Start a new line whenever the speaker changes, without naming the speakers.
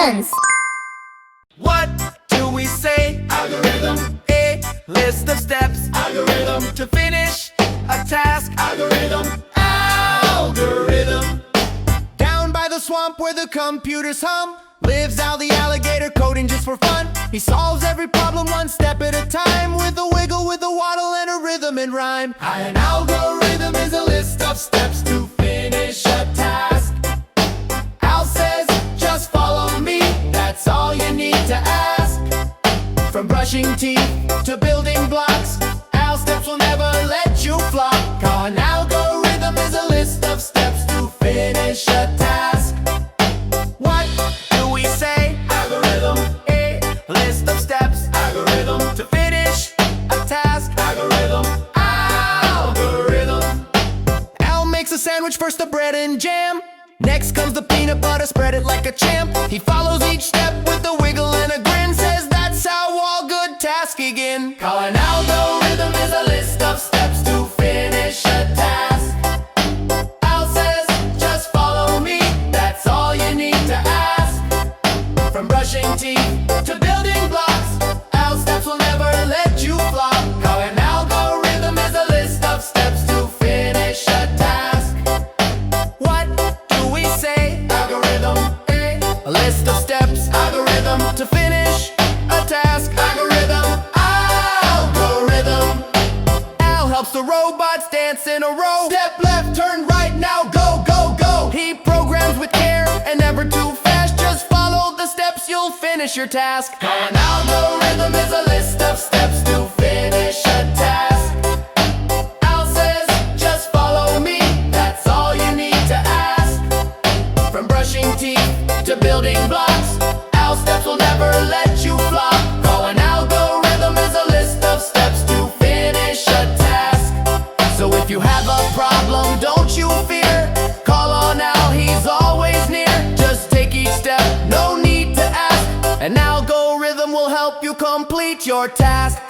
instructions.
What do we say?
Algorithm.
A list of steps.
Algorithm.
To finish a task.
Algorithm. Algorithm.
Down by the swamp where the computers hum lives Al the alligator, coding just for fun. He solves every problem one step at a time, with a wiggle, with a waddle, and a rhythm and rhyme.
An algorithm is a list of steps to finish a task. Al says, just follow me, that's all you need to ask.
From brushing teeth to building blocks, Al's steps will never let you flop.
An algorithm is a list of steps to finish a task.
What do we say?
Algorithm.
A list of steps.
Algorithm.
To finish a task.
Algorithm. Algorithm.
Al makes a sandwich, first the bread and jam. Next comes the peanut butter, spread it like a champ. He follows each step with a wiggle and a grin, says that's how all good tasks begin.
An algorithm is a list of steps to finish a task. Al says, just follow me, that's all you need to ask.
From brushing teeth to building blocks, Al's steps will never let you flop.
An algorithm is a list of steps to finish a task.
What do we say?
Algorithm.
A list of steps.
Algorithm.
To finish a task.
Algorithm. Algorithm.
Al helps the robots dance in a row.
Step left, turn right, now go, go, go.
He programs with care and never too fast. Just follow the steps, you'll finish your task.
An algorithm is a list of steps to finish a task. Al says, just follow me, that's all you need to ask.
From brushing teeth to building blocks, Al's steps will never let you flop.
An algorithm is a list of steps to finish a task.
So if you have a problem, don't you fear. Call on Al, he's always near. Just take each step, no need to ask. An algorithm will help you complete your task.